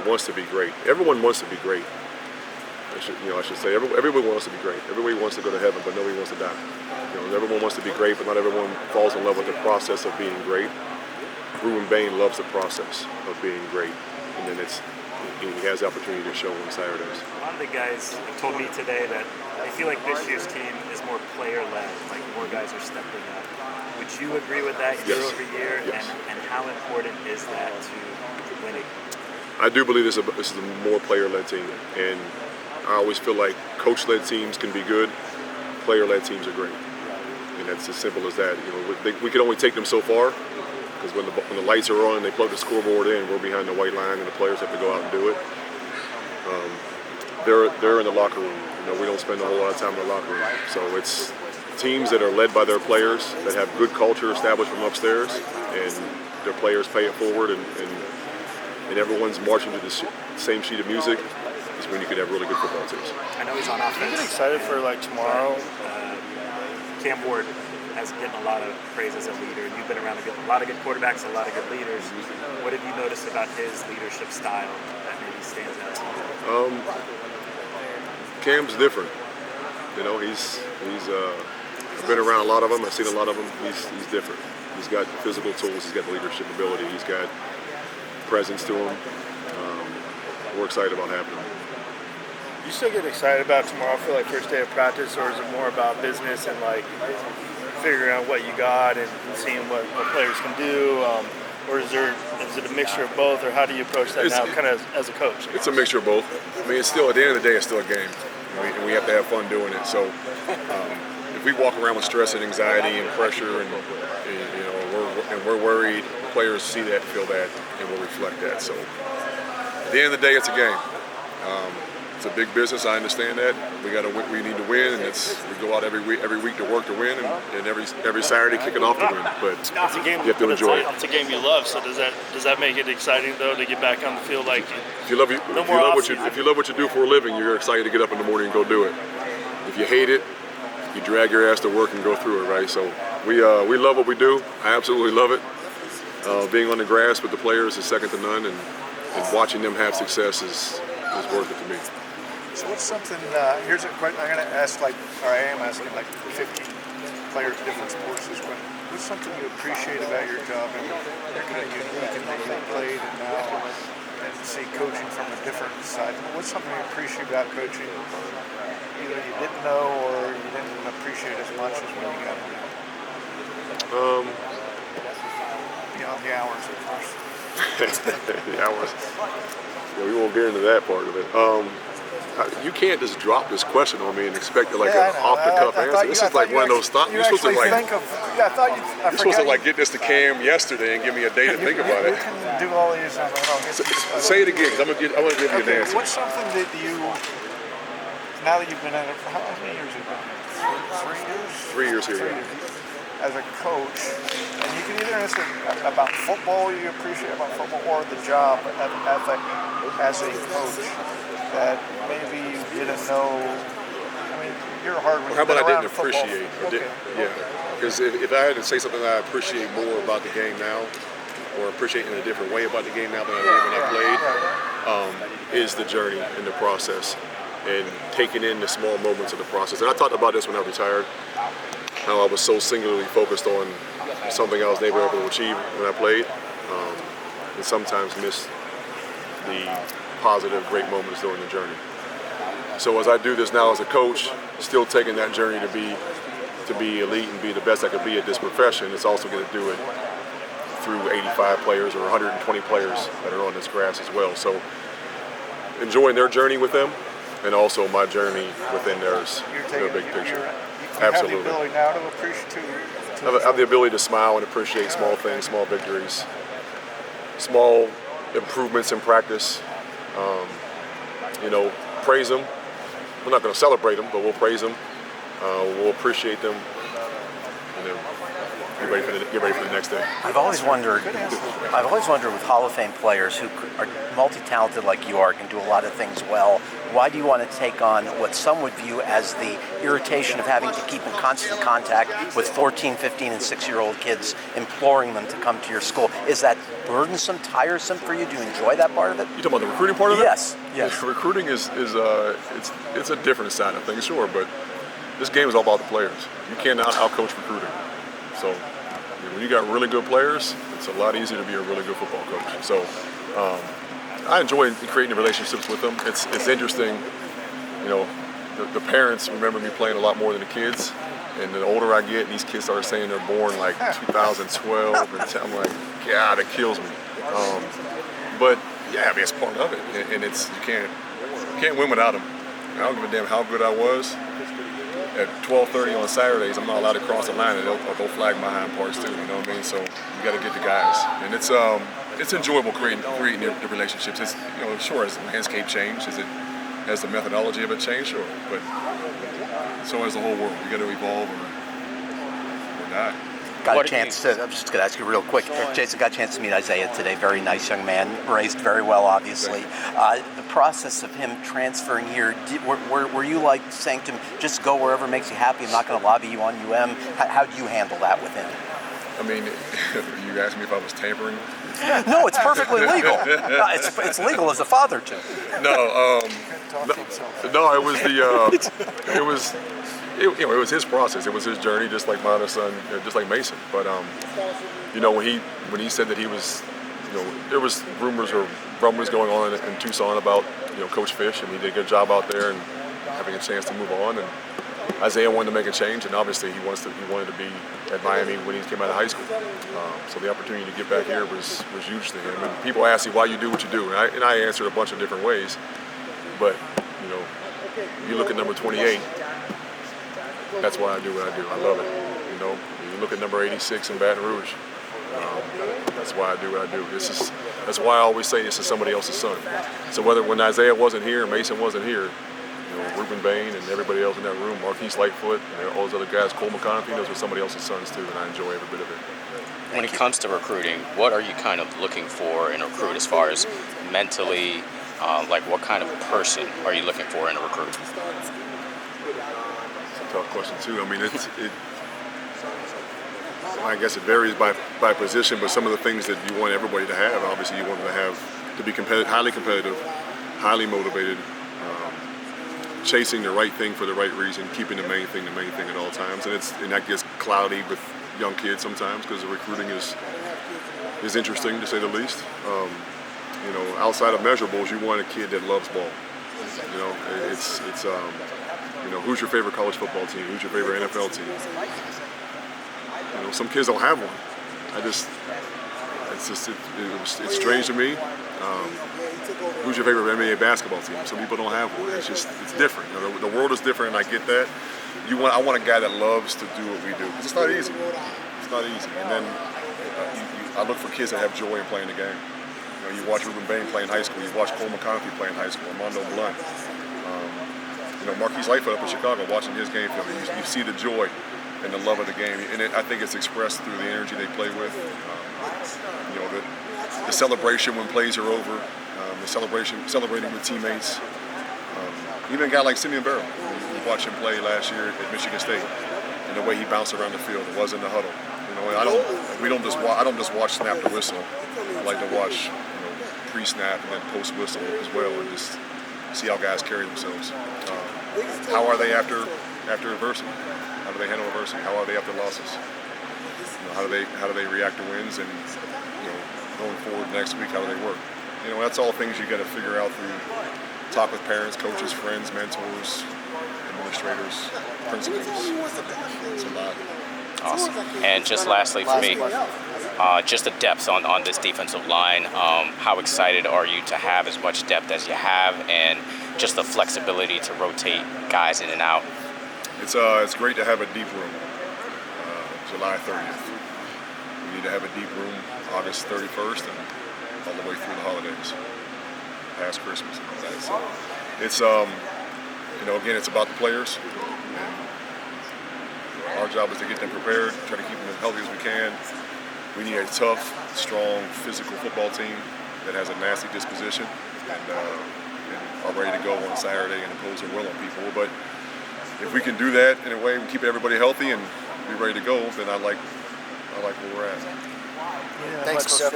wants to be great. Everyone wants to be great. I should say everyone wants to be great. Everybody wants to go to heaven, but nobody wants to die. Everyone wants to be great, but not everyone falls in love with the process of being great. Ruben Bain loves the process of being great, and then he has the opportunity to show on Saturdays. A lot of the guys told me today that they feel like this year's team is more player-led, like more guys are stepping up. Would you agree with that year over year? Yes. And how important is that to winning? I do believe this is a more player-led team, and I always feel like coach-led teams can be good, player-led teams are great, and that's as simple as that. We can only take them so far, because when the lights are on and they plug the scoreboard in, we're behind the white line, and the players have to go out and do it. They're in the locker room. We don't spend a whole lot of time in the locker room, so it's teams that are led by their players, that have good culture established from upstairs, and their players pay it forward, and everyone's marching to the same sheet of music, is when you can have really good football teams. I know he's on offense. You get excited for tomorrow. Cam Ward has getting a lot of praise as a leader. You've been around a lot of good quarterbacks, a lot of good leaders. What have you noticed about his leadership style that maybe stands out to you? Cam's different. I've been around a lot of them. I've seen a lot of them. He's different. He's got physical tools. He's got leadership ability. He's got presence to him. We're excited about having him. You still get excited about tomorrow for first day of practice, or is it more about business and figuring out what you got and seeing what players can do? Or is it a mixture of both, or how do you approach that now, kind of as a coach? It's a mixture of both. It's still, at the end of the day, it's still a game, and we have to have fun doing it. So if we walk around with stress and anxiety and pressure, and we're worried, players see that, feel that, and will reflect that. So at the end of the day, it's a game. It's a big business. I understand that. We need to win, and we go out every week to work to win, and every Saturday kick it off to win. But it's a game, you have to enjoy it. It's a game you love. So does that make it exciting though to get back on the field? If you love what you do for a living, you're excited to get up in the morning and go do it. If you hate it, you drag your ass to work and go through it, right? So we love what we do. I absolutely love it. Being on the grass with the players is second to none, and watching them have success is worth it to me. So what's something, here's a question, I am asking 15 players, different sports this question. What's something you appreciate about your job and you're kind of unique in that you played and now and see coaching from a different side? What's something you appreciate about coaching either you didn't know or you didn't appreciate as much as when you got in there? Beyond the hours, of course. The hours. Yeah, we won't get into that part of it. You can't just drop this question on me and expect an off-the-cuff answer. This is one of those thoughts. You're supposed to you're supposed to get this to Cam yesterday and give me a day to think about it. You can do all these. Say it again, because I'm going to give you an answer. What's something that you, now that you've been at it, how many years have you been here? 3 years? 3 years here. As a coach, and you can either answer about football you appreciate about football or the job as a coach that maybe you didn't know. You're hard when how about I didn't football. Appreciate? Because if I had to say something that I appreciate more about the game now, or appreciate in a different way about the game now than I did when I played, is the journey and the process, and taking in the small moments of the process. And I talked about this when I retired, how I was so singularly focused on something I was never able to achieve when I played, and sometimes missed the positive, great moments during the journey. So as I do this now as a coach, still taking that journey to be elite and be the best I could be at this profession, it's also going to do it through 85 players or 120 players that are on this grass as well. So enjoying their journey with them, and also my journey within theirs, their big picture. Absolutely. You have the ability now to appreciate. I have the ability to smile and appreciate small things, small victories, small improvements in practice. Praise them. We're not going to celebrate them, but we'll praise them. We'll appreciate them. get ready for the next day. I've always wondered with Hall of Fame players who are multi-talented like you are, can do a lot of things well, why do you want to take on what some would view as the irritation of having to keep in constant contact with 14, 15, and 6-year-old kids, imploring them to come to your school? Is that burdensome, tiresome for you? Do you enjoy that part of it? You talking about the recruiting part of it? Yes. Yes. Recruiting is it's a different side of things, sure, but this game is all about the players. You can't out-coach recruiting. So when you got really good players, it's a lot easier to be a really good football coach. So I enjoy creating the relationships with them. It's interesting, you know, the parents remember me playing a lot more than the kids. And the older I get, these kids start saying they're born like 2012, and I'm like, God, it kills me. But yeah, I mean, it's part of it, and it's you can't win without them. I don't give a damn how good I was. At 12:30 on Saturdays, I'm not allowed to cross the line, and they'll flag my hind parts too. You know what I mean? So you got to get the guys, and it's enjoyable creating the relationships. It's, you know, sure, has the landscape changed? Has the methodology of it changed? Sure, but so has the whole world. We got to evolve or die. Got a chance to, I'm just going to ask you real quick. Jason got a chance to meet Isaiah today. Very nice young man, raised very well, obviously. The process of him transferring here, were you like saying to him, just go wherever makes you happy, I'm not going to lobby you on UM? How do you handle that with him? I mean, you asked me if I was tampering. No, it's perfectly legal. It's legal as a father to. No, it was it was his process. It was his journey, just like my other son, just like Mason. But you know, when he said that he was, you know, there was rumors or rumblings going on in Tucson about, you know, Coach Fish, and he did a good job out there and having a chance to move on. And Isaiah wanted to make a change, and obviously he wanted to be at Miami when he came out of high school. So the opportunity to get back here was huge to him. And people ask me why you do what you do, and I answered a bunch of different ways. But you know, you look at number 28. That's why I do what I do. I love it. You know, you look at number 86 in Baton Rouge. That's why I do what I do. That's why I always say this is somebody else's son. So when Isaiah wasn't here, Mason wasn't here, you know, Ruben Bain and everybody else in that room, Marquise Lightfoot, and all those other guys, Cole McConaughey, those were somebody else's sons too, and I enjoy every bit of it. When it comes to recruiting, what are you kind of looking for in a recruit as far as mentally, like what kind of person are you looking for in a recruit? Tough question too. I mean, I guess it varies by position, but some of the things that you want everybody to have, obviously, you want them to be highly competitive, highly motivated, chasing the right thing for the right reason, keeping the main thing at all times, and that gets cloudy with young kids sometimes because the recruiting is interesting to say the least. You know, outside of measurables, you want a kid that loves ball. You know, it's you know, who's your favorite college football team? Who's your favorite NFL team? You know, some kids don't have one. It's strange to me. Who's your favorite NBA basketball team? Some people don't have one. It's different. You know, the world is different, and I get that. I want a guy that loves to do what we do. It's not easy. It's not easy. And then I look for kids that have joy in playing the game. You know, you watch Ruben Bain play in high school. You watch Cole McConaughey play in high school. Armando Blunt. You know, Marquise Lightfoot up in Chicago, watching his game film, you see the joy and the love of the game, and I think it's expressed through the energy they play with. You know, the celebration when plays are over, the celebrating with teammates. Even a guy like Simeon Barrow, we watched him play last year at Michigan State, and the way he bounced around the field, it wasn't the huddle. You know, I don't just watch snap to whistle. I like to watch, you know, pre-snap and then post-whistle as well, and just see how guys carry themselves. How are they after adversity? How do they handle adversity? How are they after losses? You know, how do they react to wins? And, you know, going forward next week, how do they work? You know, that's all things you got to figure out through talk with parents, coaches, friends, mentors, administrators, principals. It's a lot. Awesome. And just lastly for me, just the depth on this defensive line. How excited are you to have as much depth as you have, and just the flexibility to rotate guys in and out? It's great to have a deep room. July 30th. We need to have a deep room August 31st and all the way through the holidays, past Christmas and all that. So it's you know, again, it's about the players. And Our job is to get them prepared, try to keep them as healthy as we can. We need a tough, strong, physical football team that has a nasty disposition and are ready to go on Saturday and impose their will on people. But if we can do that in a way we keep everybody healthy and be ready to go, then I like where we're at. Thanks, Jeff.